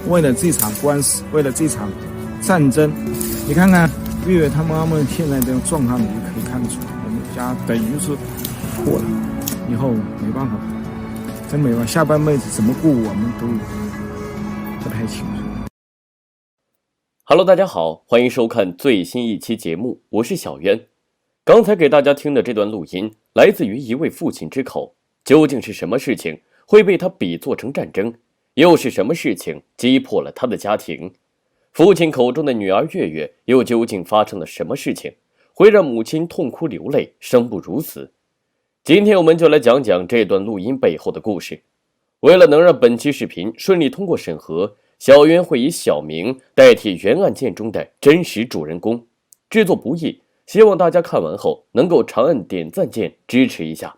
为了这场官司，为了这场战争。你看看月月他妈妈现在这种状况，你就可以看得出来，我们家等于是破了，以后没办法，真没办法，下半辈子怎么过我们都不太清楚。Hello， 大家好，欢迎收看最新一期节目，我是小渊。刚才给大家听的这段录音来自于一位父亲之口，究竟是什么事情会被他比作成战争？又是什么事情击破了他的家庭？父亲口中的女儿月月又究竟发生了什么事情，会让母亲痛哭流泪，生不如死？今天我们就来讲讲这段录音背后的故事。为了能让本期视频顺利通过审核，小渊会以小明代替原案件中的真实主人公，制作不易，希望大家看完后能够长按点赞键支持一下。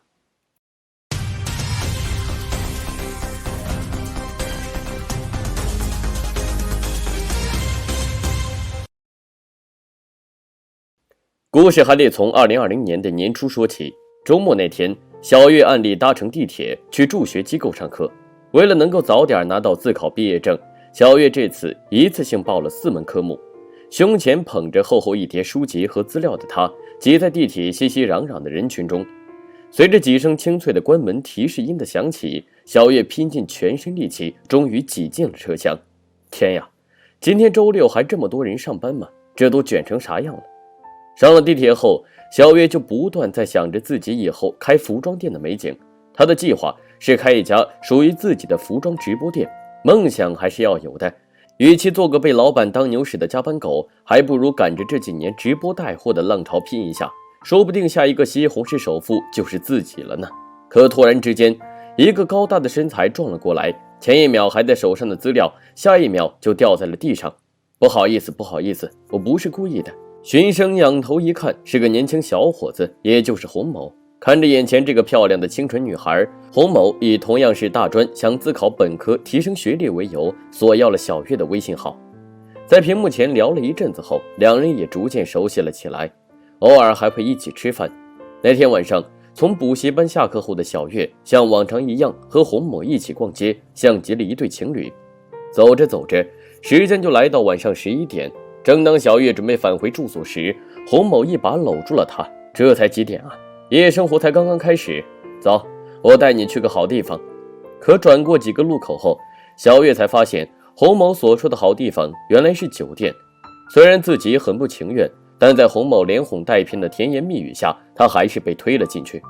故事还得从2020年的年初说起。周末那天，小月按例搭乘地铁去助学机构上课，为了能够早点拿到自考毕业证，小月这次一次性报了4门科目。胸前捧着厚厚一叠书籍和资料的她，挤在地铁熙熙攘攘的人群中。随着几声清脆的关门提示音的响起，小月拼尽全身力气，终于挤进了车厢。天呀，今天周六还这么多人上班吗？这都卷成啥样了？上了地铁后，小月就不断在想着自己以后开服装店的美景。她的计划是开一家属于自己的服装直播店，梦想还是要有的。与其做个被老板当牛使的加班狗，还不如赶着这几年直播带货的浪潮拼一下，说不定下一个西红柿首富就是自己了呢。可突然之间，一个高大的身材撞了过来，前一秒还在手上的资料，下一秒就掉在了地上。不好意思，我不是故意的。循声仰头一看，是个年轻小伙子，也就是洪某。看着眼前这个漂亮的清纯女孩，洪某以同样是大专想自考本科提升学历为由，索要了小月的微信号。在屏幕前聊了一阵子后，两人也逐渐熟悉了起来，偶尔还会一起吃饭。那天晚上，从补习班下课后的小月像往常一样和洪某一起逛街，像极了一对情侣。走着走着，时间就来到晚上11点。正当小月准备返回住所时，洪某一把搂住了她。这才几点啊？夜生活才刚刚开始。走，我带你去个好地方。可转过几个路口后，小月才发现洪某所说的好地方原来是酒店。虽然自己很不情愿，但在洪某连哄带骗的甜言蜜语下，她还是被推了进去。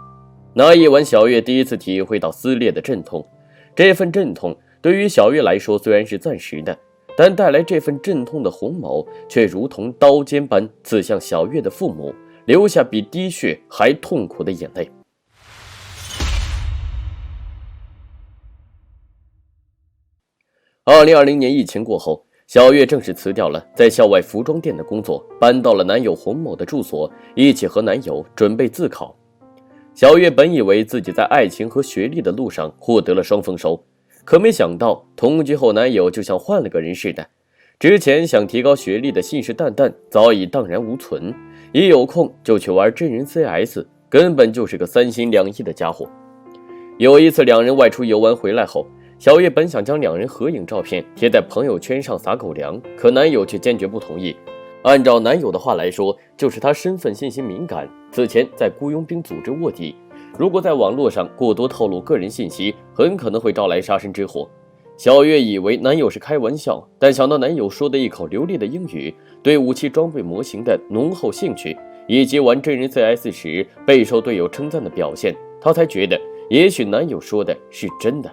那一晚，小月第一次体会到撕裂的阵痛。这份阵痛对于小月来说虽然是暂时的，但带来这份阵痛的洪某却如同刀尖般刺向小月的父母，留下比滴血还痛苦的眼泪。2020年疫情过后，小月正式辞掉了在校外服装店的工作，搬到了男友洪某的住所，一起和男友准备自考。小月本以为自己在爱情和学历的路上获得了双丰收，可没想到同居后男友就像换了个人似的，之前想提高学历的信誓旦旦早已荡然无存，一有空就去玩真人 CS， 根本就是个3心2意的家伙。有一次两人外出游玩回来后，小月本想将两人合影照片贴在朋友圈上撒狗粮，可男友却坚决不同意。按照男友的话来说，就是他身份信息敏感，此前在雇佣兵组织卧底，如果在网络上过多透露个人信息，很可能会招来杀身之祸。小月以为男友是开玩笑，但想到男友说的一口流利的英语，对武器装备模型的浓厚兴趣，以及玩真人 CS 时备受队友称赞的表现，她才觉得也许男友说的是真的。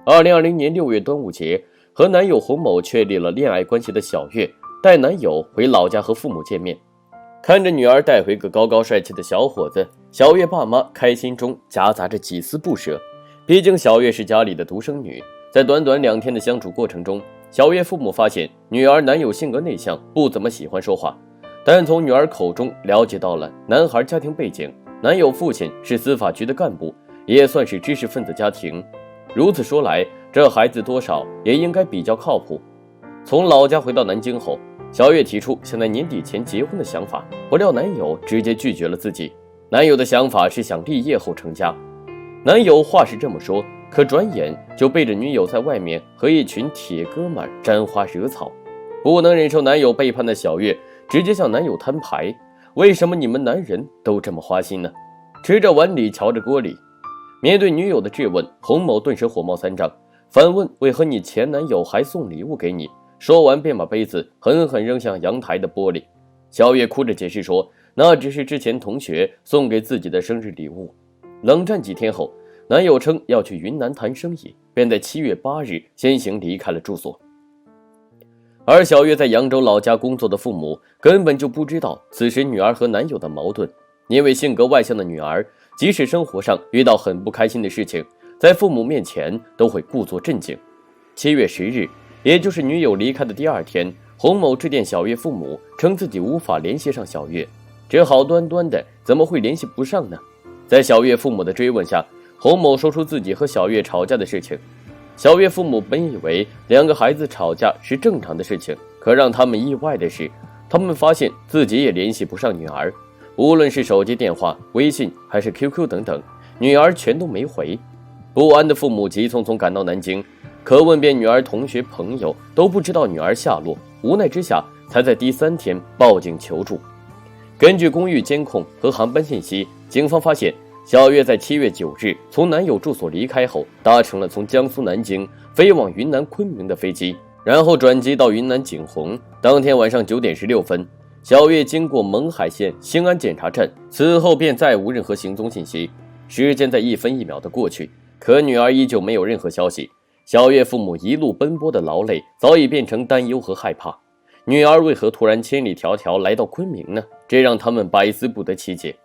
2020年6月端午节，和男友洪某确立了恋爱关系的小月带男友回老家和父母见面。看着女儿带回个高高帅气的小伙子，小月爸妈开心中夹杂着几丝不舍。毕竟小月是家里的独生女，在短短2天的相处过程中，小月父母发现女儿男友性格内向，不怎么喜欢说话，但从女儿口中了解到了男孩家庭背景，男友父亲是司法局的干部，也算是知识分子家庭。如此说来，这孩子多少也应该比较靠谱。从老家回到南京后，小月提出想在年底前结婚的想法，不料男友直接拒绝了自己。男友的想法是想立业后成家。男友话是这么说，可转眼就背着女友在外面和一群铁哥们沾花惹草。不能忍受男友背叛的小月直接向男友摊牌，为什么你们男人都这么花心呢？吃着碗里瞧着锅里。面对女友的质问，洪某顿时火冒三丈，反问为何你前男友还送礼物给你，说完便把杯子狠狠扔向阳台的玻璃。小月哭着解释说，那只是之前同学送给自己的生日礼物。冷战几天后，男友称要去云南谈生意，便在7月8日先行离开了住所。而小月在扬州老家工作的父母根本就不知道此时女儿和男友的矛盾，因为性格外向的女儿，即使生活上遇到很不开心的事情，在父母面前都会故作镇静。7月10日，也就是女友离开的第2天，洪某致电小月父母，称自己无法联系上小月。这好端端的怎么会联系不上呢？在小月父母的追问下，洪某说出自己和小月吵架的事情。小月父母本以为2个孩子吵架是正常的事情，可让他们意外的是，他们发现自己也联系不上女儿，无论是手机电话、微信还是 QQ 等等，女儿全都没回。不安的父母急匆匆赶到南京，可问遍女儿同学朋友都不知道女儿下落，无奈之下才在第3天报警求助。根据公寓监控和航班信息，警方发现小月在7月9日从男友住所离开后，搭乘了从江苏南京飞往云南昆明的飞机，然后转机到云南景洪。当天晚上9点16分，小月经过勐海县兴安检查站，此后便再无任何行踪信息。时间在1分1秒的过去，可女儿依旧没有任何消息。小月父母一路奔波的劳累早已变成担忧和害怕，女儿为何突然千里迢迢来到昆明呢？这让他们百思不得其解。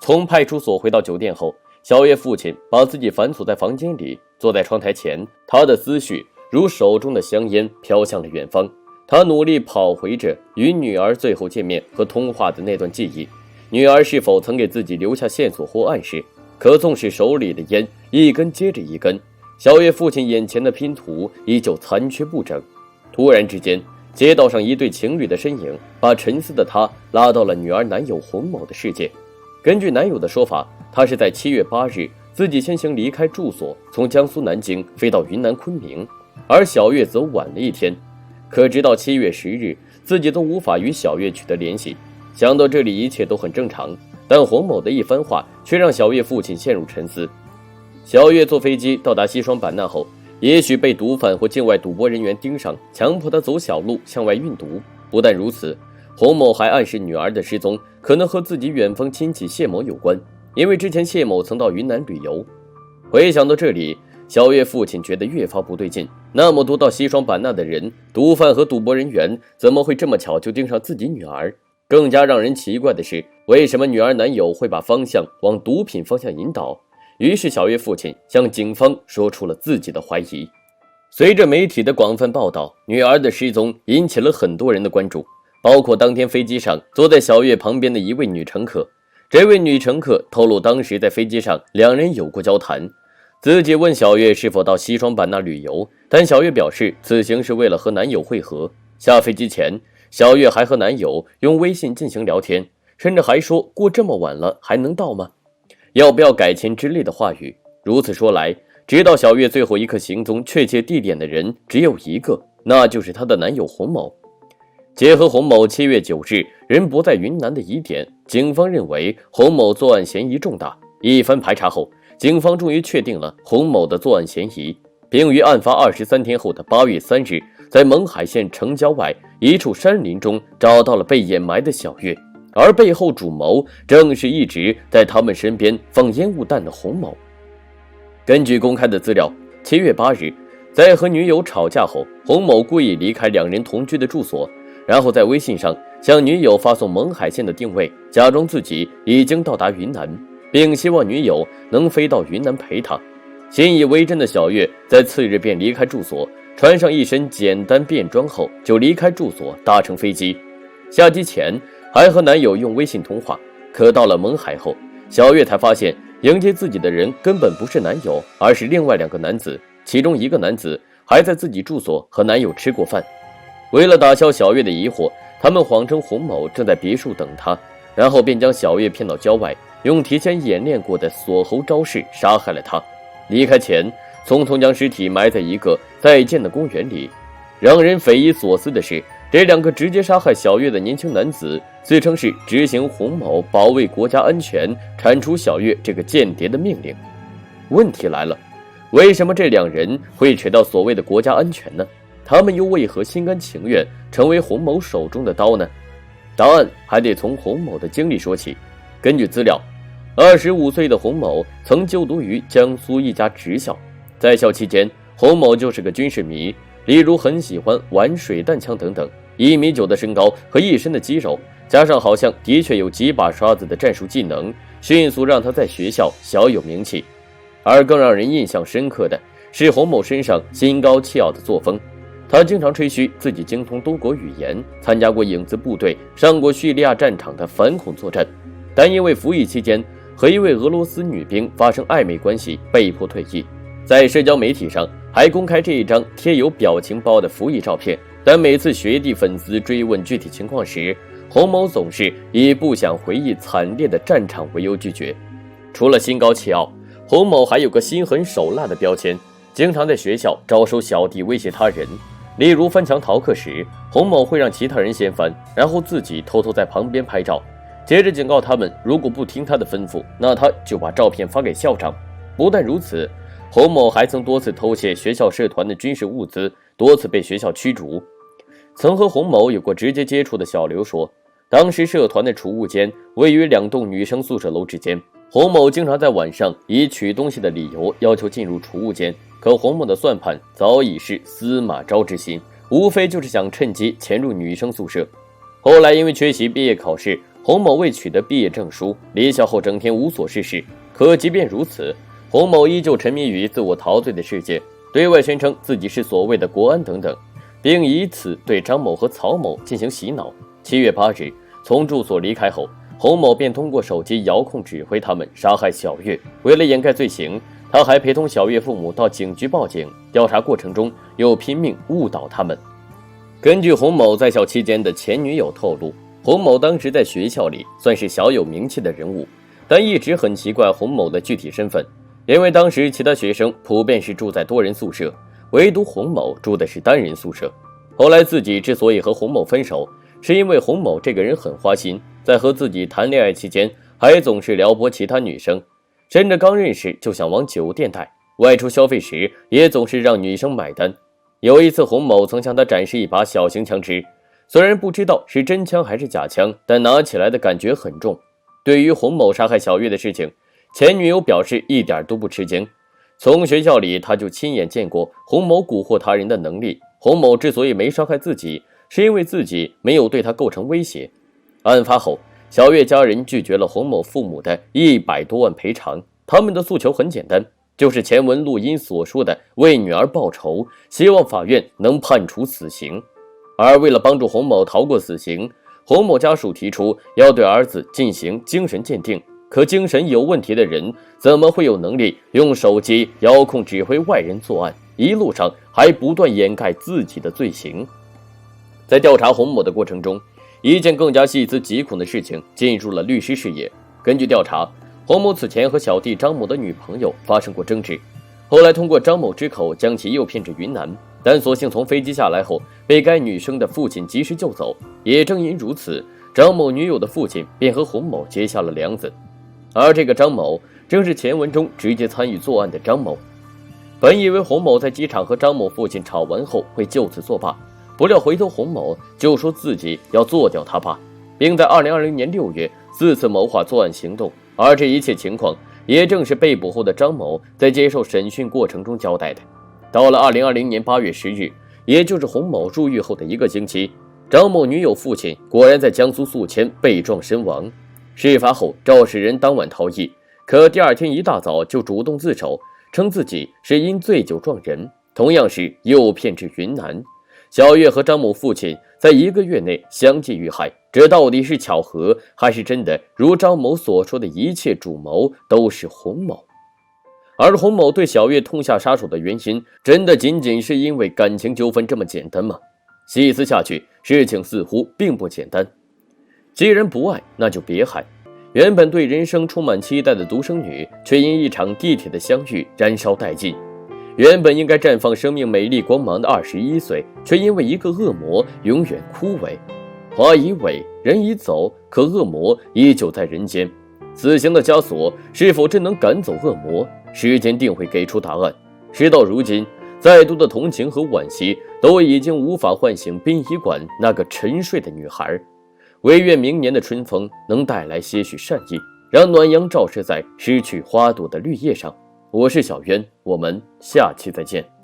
从派出所回到酒店后，小月父亲把自己反锁在房间里，坐在窗台前，他的思绪如手中的香烟飘向了远方。他努力跑回着与女儿最后见面和通话的那段记忆，女儿是否曾给自己留下线索或暗示？可纵使手里的烟一根接着一根，小月父亲眼前的拼图依旧残缺不整。突然之间，街道上一对情侣的身影把沉思的他拉到了女儿男友洪某的世界。根据男友的说法，他是在7月8日自己先行离开住所，从江苏南京飞到云南昆明，而小月则晚了1天。可直到7月10日，自己都无法与小月取得联系。想到这里，一切都很正常，但洪某的一番话却让小月父亲陷入沉思。小月坐飞机到达西双版纳后，也许被毒贩或境外赌博人员盯上，强迫他走小路向外运毒。不但如此，洪某还暗示女儿的失踪可能和自己远方亲戚谢某有关，因为之前谢某曾到云南旅游。回想到这里，小月父亲觉得越发不对劲。那么多到西双版纳的人，毒贩和赌博人员怎么会这么巧就盯上自己女儿？更加让人奇怪的是，为什么女儿男友会把方向往毒品方向引导？于是小月父亲向警方说出了自己的怀疑。随着媒体的广泛报道，女儿的失踪引起了很多人的关注，包括当天飞机上坐在小月旁边的一位女乘客。这位女乘客透露，当时在飞机上2人有过交谈，自己问小月是否到西双版纳旅游，但小月表示此行是为了和男友会合。下飞机前，小月还和男友用微信进行聊天，甚至还说过这么晚了还能到吗？要不要改签之类的话语。如此说来，知道小月最后一刻行踪确切地点的人只有一个，那就是她的男友洪某。结合洪某7月9日人不在云南的疑点，警方认为洪某作案嫌疑重大。一番排查后，警方终于确定了洪某的作案嫌疑，并于案发23天后的8月3日，在勐海县城郊外一处山林中找到了被掩埋的小月，而背后主谋正是一直在他们身边放烟雾弹的洪某。根据公开的资料，7月8日，在和女友吵架后，洪某故意离开2人同居的住所，然后在微信上向女友发送勐海县的定位，假装自己已经到达云南，并希望女友能飞到云南陪他。信以为真的小月在次日便离开住所，穿上一身简单便装后就离开住所，搭乘飞机。下机前还和男友用微信通话，可到了勐海后，小月才发现迎接自己的人根本不是男友，而是另外2个男子，其中一个男子还在自己住所和男友吃过饭。为了打消小月的疑惑，他们谎称洪某正在别墅等她，然后便将小月骗到郊外，用提前演练过的锁喉招式杀害了她。离开前，匆匆将尸体埋在一个在建的公园里。让人匪夷所思的是，这2个直接杀害小月的年轻男子自称是执行洪某保卫国家安全、铲除小月这个间谍的命令。问题来了，为什么这2人会扯到所谓的国家安全呢？他们又为何心甘情愿成为洪某手中的刀呢？答案还得从洪某的经历说起。根据资料，25岁的洪某曾就读于江苏一家职校，在校期间，洪某就是个军事迷，例如很喜欢玩水弹枪等等。1.9米的身高和一身的肌肉，加上好像的确有几把刷子的战术技能，迅速让他在学校小有名气。而更让人印象深刻的是洪某身上心高气傲的作风。他经常吹嘘自己精通多国语言，参加过影子部队，上过叙利亚战场的反恐作战，但因为服役期间和一位俄罗斯女兵发生暧昧关系，被迫退役。在社交媒体上还公开这一张贴有表情包的服役照片，但每次学弟粉丝追问具体情况时，洪某总是以不想回忆惨烈的战场为由拒绝。除了心高气傲，洪某还有个心狠手辣的标签，经常在学校招收小弟威胁他人。例如翻墙逃课时，洪某会让其他人先翻，然后自己偷偷在旁边拍照，接着警告他们如果不听他的吩咐，那他就把照片发给校长。不但如此，洪某还曾多次偷窃学校社团的军事物资，多次被学校驱逐。曾和洪某有过直接接触的小刘说，当时社团的储物间位于2栋女生宿舍楼之间，洪某经常在晚上以取东西的理由要求进入储物间，可洪某的算盘早已是司马昭之心，无非就是想趁机潜入女生宿舍。后来因为缺席毕业考试，洪某未取得毕业证书，离校后整天无所事事。可即便如此，洪某依旧沉迷于自我陶醉的世界，对外宣称自己是所谓的国安等等，并以此对张某和曹某进行洗脑。7月8日，从住所离开后，洪某便通过手机遥控指挥他们杀害小月。为了掩盖罪行，他还陪同小月父母到警局报警，调查过程中又拼命误导他们。根据洪某在校期间的前女友透露，洪某当时在学校里算是小有名气的人物，但一直很奇怪洪某的具体身份，因为当时其他学生普遍是住在多人宿舍，唯独洪某住的是单人宿舍。后来自己之所以和洪某分手，是因为洪某这个人很花心，在和自己谈恋爱期间还总是撩拨其他女生，甚至刚认识就想往酒店带，外出消费时也总是让女生买单。有一次洪某曾向他展示一把小型枪支，虽然不知道是真枪还是假枪，但拿起来的感觉很重。对于洪某杀害小月的事情，前女友表示一点都不吃惊。从学校里他就亲眼见过洪某蛊惑他人的能力。洪某之所以没伤害自己，是因为自己没有对他构成威胁。案发后，小月家人拒绝了洪某父母的100多万赔偿，他们的诉求很简单，就是前文录音所说的为女儿报仇，希望法院能判处死刑。而为了帮助洪某逃过死刑，洪某家属提出要对儿子进行精神鉴定。可精神有问题的人怎么会有能力用手机遥控指挥外人作案，一路上还不断掩盖自己的罪行？在调查洪某的过程中，一件更加细思极恐的事情进入了律师视野。根据调查，洪某此前和小弟张某的女朋友发生过争执，后来通过张某之口将其诱骗至云南，但所幸从飞机下来后被该女生的父亲及时救走。也正因如此，张某女友的父亲便和洪某结下了梁子。而这个张某正是前文中直接参与作案的张某。本以为洪某在机场和张某父亲吵完后会就此作罢，不料回头洪某就说自己要做掉他爸，并在2020年6月4次谋划作案行动。而这一切情况也正是被捕后的张某在接受审讯过程中交代的。到了2020年8月10日，也就是洪某入狱后的1个星期，张某女友父亲果然在江苏宿迁被撞身亡。事发后，肇事人当晚逃逸，可第2天一大早就主动自首，称自己是因醉酒撞人，同样是诱骗至云南。小月和张某父亲在1个月内相继遇害，这到底是巧合，还是真的如张某所说的一切主谋都是洪某？而洪某对小月痛下杀手的原因，真的仅仅是因为感情纠纷这么简单吗？细思下去，事情似乎并不简单。既然不爱，那就别害。原本对人生充满期待的独生女，却因一场地铁的相遇燃烧殆尽。原本应该绽放生命美丽光芒的21岁，却因为一个恶魔永远枯萎。花已萎，人已走，可恶魔依旧在人间。死刑的枷锁是否真能赶走恶魔？时间定会给出答案。事到如今，再多的同情和惋惜都已经无法唤醒殡仪馆那个沉睡的女孩。唯愿明年的春风能带来些许善意，让暖阳照射在失去花朵的绿叶上。我是小渊，我们下期再见。